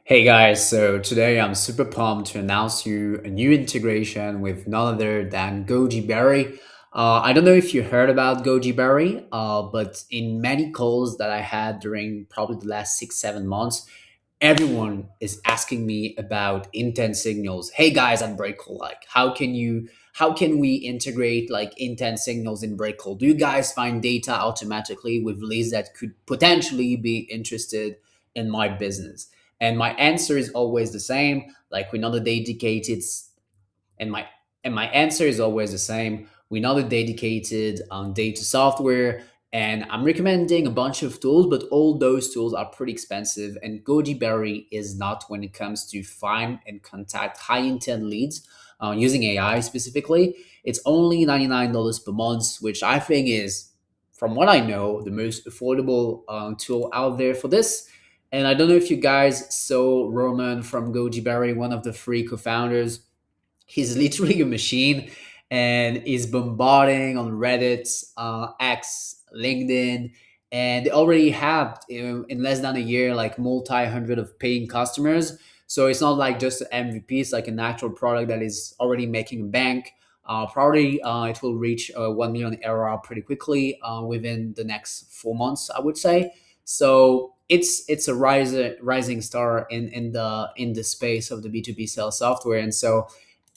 Hey guys, so today I'm super pumped to announce you a new integration with none other than Gojiberry. I don't know if you heard about Gojiberry, but in many calls that I had during probably the last 6, 7 months, everyone is asking me about intent signals. Hey guys at Breakcold, like how can we integrate like intent signals in Breakcold? Do you guys find data automatically with leads that could potentially be interested in my business? And my answer is always the same. Like we know the dedicated and my answer is always the same. We're not a dedicated data software, and I'm recommending a bunch of tools, but all those tools are pretty expensive. And Gojiberry is not when it comes to find and contact high intent leads using AI specifically. It's only $99 per month, which I think is, from what I know, the most affordable tool out there for this. And I don't know if you guys saw Roman from Gojiberry, one of the three co-founders. He's literally a machine and is bombarding on Reddit, X, LinkedIn, and they already have in less than a year like multi-hundred of paying customers. So it's not like just an MVP; it's like an actual product that is already making bank. Probably it will reach 1 million ARR pretty quickly within the next 4 months, I would say. So it's a rising star in the space of the B2B sales software, and so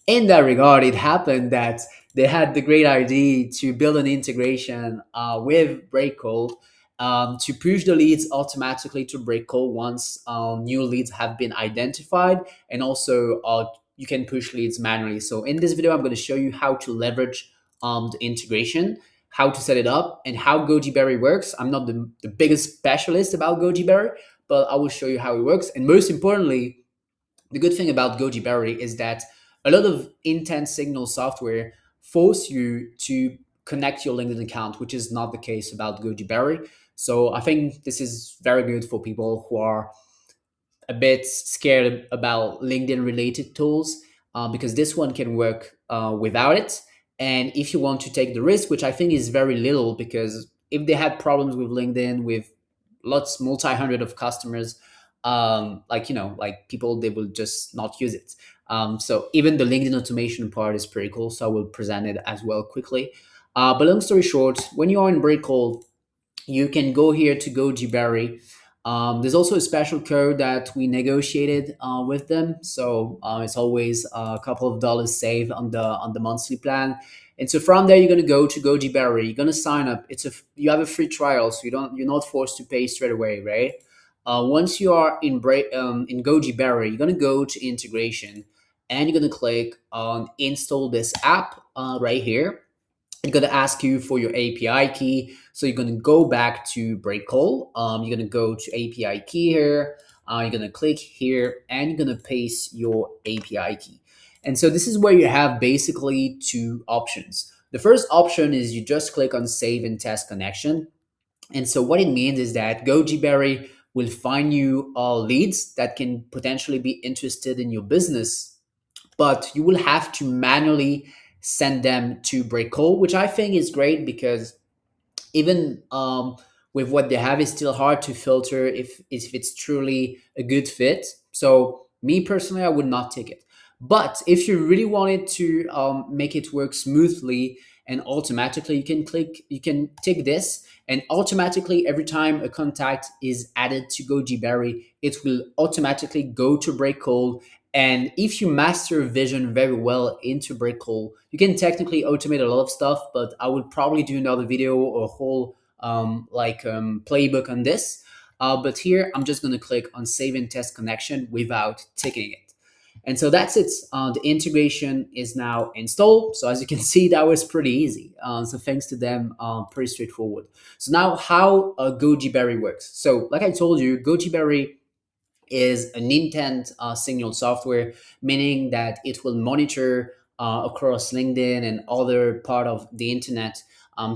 in that regard, it happened that they had the great idea to build an integration with Breakcold to push the leads automatically to Breakcold once new leads have been identified, and also you can push leads manually. So in this video, I'm going to show you how to leverage the integration, how to set it up, and how Gojiberry works. I'm not the biggest specialist about Gojiberry, but I will show you how it works. And most importantly, the good thing about Gojiberry is that a lot of intent signal software force you to connect your LinkedIn account, which is not the case about Gojiberry. So I think this is very good for people who are a bit scared about LinkedIn related tools because this one can work without it. And if you want to take the risk, which I think is very little, because if they had problems with LinkedIn with lots multi-hundred of customers, like like people, they will just not use it. So even the LinkedIn automation part is pretty cool, so I will present it as well quickly. But long story short, when you are in Breakcold, you can go here to Gojiberry. There's also a special code that we negotiated with them, so it's always a couple of dollars saved on the monthly plan. And so from there, you're gonna go to Gojiberry. You're gonna sign up. You have a free trial, so you're not forced to pay straight away, right? Once you are in Gojiberry, you're gonna go to integration, and you're gonna click on install this app right here. It's going to ask you for your API key. So you're going to go back to Breakcold. You're going to go to API key here. You're going to click here and you're going to paste your API key. And so this is where you have basically two options. The first option is you just click on save and test connection. And so what it means is that Gojiberry will find you leads that can potentially be interested in your business, but you will have to manually send them to Breakcold, which I think is great because even with what they have, it's still hard to filter if it's truly a good fit. So me personally, I would not take it. But if you really wanted to make it work smoothly and automatically, you can take this, and automatically every time a contact is added to Gojiberry, it will automatically go to Breakcold. And if you master vision very well into Breakcold, you can technically automate a lot of stuff, but I would probably do another video or a whole playbook on this. But here, I'm just going to click on save and test connection without ticking it. And so that's it. The integration is now installed. So as you can see, that was pretty easy. So thanks to them, pretty straightforward. So now how Gojiberry works. So like I told you, Gojiberry is an intent signal software, meaning that it will monitor across LinkedIn and other part of the internet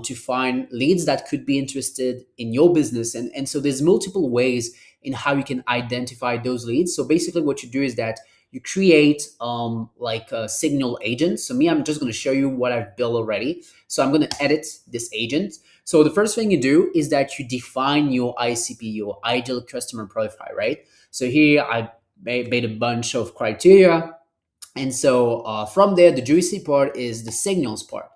to find leads that could be interested in your business. And so there's multiple ways in how you can identify those leads. So basically what you do is that you create like a signal agent. So me, I'm just going to show you what I've built already. So I'm going to edit this agent. So the first thing you do is that you define your ICP, your ideal customer profile, right? So here I made a bunch of criteria. And so from there, the juicy part is the signals part,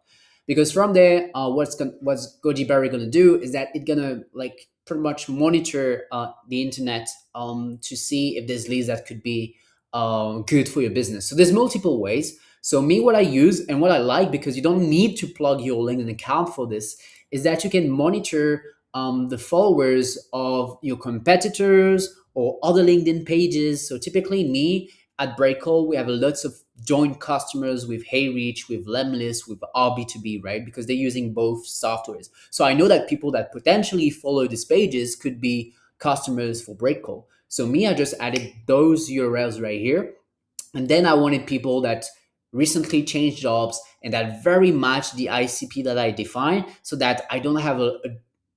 because from there, what's Gojiberry gonna do is that it's gonna like pretty much monitor the internet to see if there's leads that could be good for your business. So there's multiple ways. So me, what I use and what I like, because you don't need to plug your LinkedIn account for this, is that you can monitor the followers of your competitors or other LinkedIn pages. So typically, me at Breakcold, we have lots of joint customers with HeyReach, with Lemlist, with RB2B, right? Because they're using both softwares. So I know that people that potentially follow these pages could be customers for Breakcold. So me, I just added those URLs right here. And then I wanted people that recently changed jobs and that very much the ICP that I define, so that I don't have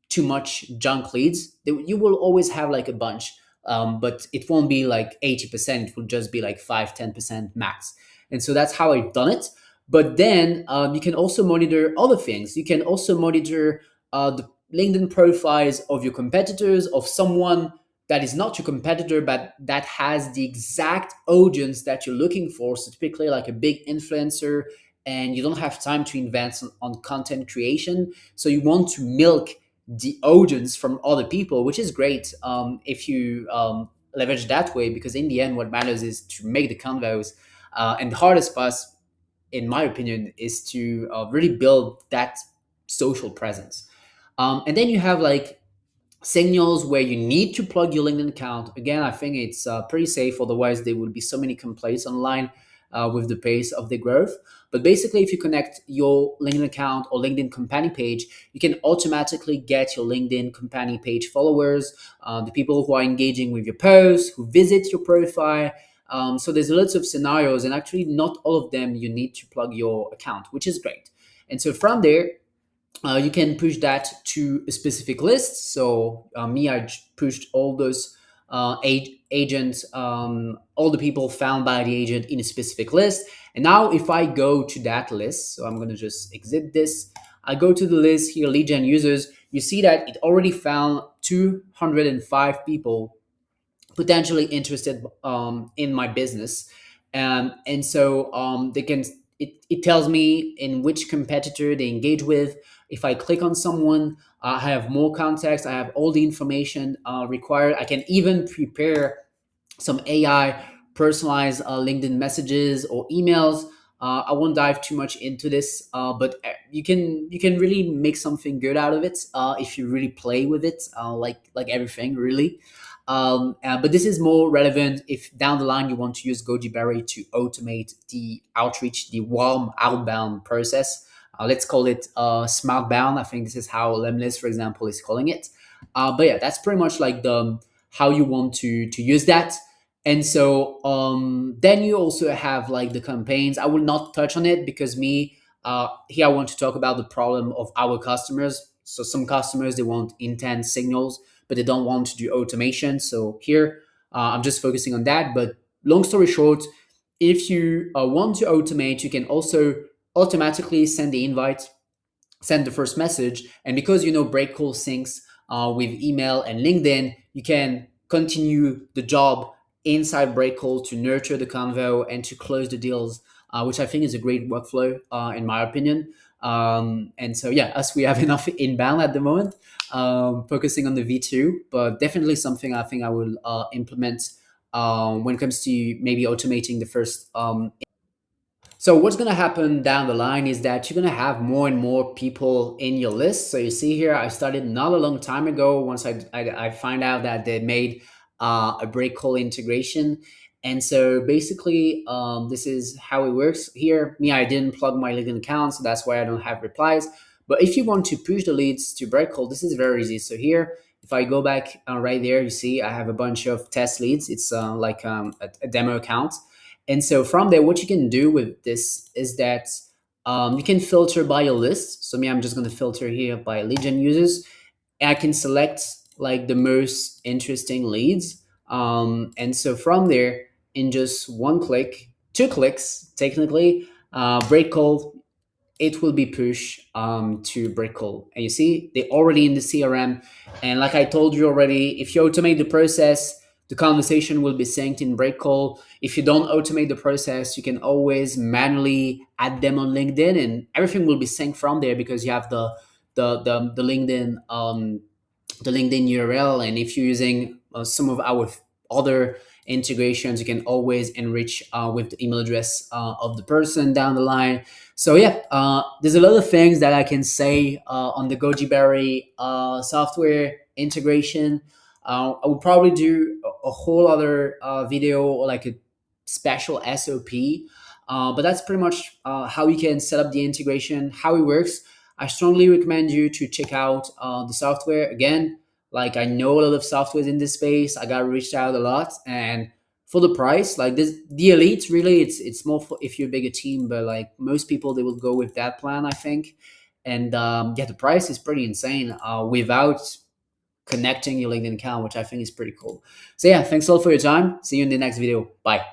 too much junk leads. You will always have like a bunch, but it won't be like 80%. It will just be like 5-10% max. And so that's how I've done it. But then you can also monitor other things. You can also monitor the LinkedIn profiles of your competitors, of someone that is not your competitor, but that has the exact audience that you're looking for. So typically like a big influencer, and you don't have time to invest on content creation. So you want to milk the audience from other people, which is great if you leverage that way, because in the end, what matters is to make the convos. And the hardest part, in my opinion, is to really build that social presence. And then you have like signals where you need to plug your LinkedIn account. Again, I think it's pretty safe. Otherwise, there would be so many complaints online with the pace of the growth. But basically, if you connect your LinkedIn account or LinkedIn company page, you can automatically get your LinkedIn company page followers, the people who are engaging with your posts, who visit your profile. So there's lots of scenarios, and actually, not all of them you need to plug your account, which is great. And so from there, you can push that to a specific list. So me, I pushed all those agents, all the people found by the agent in a specific list. And now if I go to that list, so I'm going to just exit this. I go to the list here, lead gen users. You see that it already found 205 people potentially interested in my business. And so they can, it tells me in which competitor they engage with. If I click on someone, I have more context, I have all the information required. I can even prepare some AI personalized LinkedIn messages or emails. I won't dive too much into this, but you can really make something good out of it if you really play with it, like everything really. But this is more relevant if down the line you want to use Gojiberry to automate the outreach, the warm outbound process. Let's call it smartbound. I think this is how Lemlist, for example, is calling it. But yeah, that's pretty much like the how you want to use that. And so then you also have like the campaigns. I will not touch on it because me here I want to talk about the problem of our customers. So some customers, they want intense signals, but they don't want to do automation. So here I'm just focusing on that. But long story short, if you want to automate, you can also automatically send the invite, send the first message. And because you know Breakcold syncs with email and LinkedIn, you can continue the job inside Breakcold to nurture the convo and to close the deals, which I think is a great workflow in my opinion. And so yeah, us, we have enough inbound at the moment, focusing on the V2, but definitely something I think I will implement when it comes to maybe automating the first so what's going to happen down the line is that you're going to have more and more people in your list. So you see here, I started not a long time ago. Once I find out that they made a breakcold integration. And so basically, this is how it works here. Me, I didn't plug my LinkedIn account, so that's why I don't have replies. But if you want to push the leads to breakcold, this is very easy. So here, if I go back right there, you see I have a bunch of test leads. It's like a demo account. And so from there, what you can do with this is that you can filter by your list. So me, I'm just going to filter here by lead gen users. And I can select like the most interesting leads. And so from there, in just one click, 2 clicks, technically, Breakcold, it will be pushed to Breakcold. And you see, they're already in the CRM. And like I told you already, if you automate the process, The conversation will be synced in Breakcold. If you don't automate the process, you can always manually add them on LinkedIn, and everything will be synced from there because you have the LinkedIn the LinkedIn URL. And if you're using some of our other integrations, you can always enrich with the email address of the person down the line. So yeah, there's a lot of things that I can say on the Gojiberry software integration. I would probably do a whole other video or like a special SOP. But that's pretty much how you can set up the integration, how it works. I strongly recommend you to check out the software. Again, like I know a lot of softwares in this space. I got reached out a lot, and for the price, like this, the elite really, it's more for if you're a bigger team. But like most people, they will go with that plan, I think. And yeah, the price is pretty insane without connecting your LinkedIn account, which I think is pretty cool. So yeah, thanks a lot for your time. See you in the next video. Bye.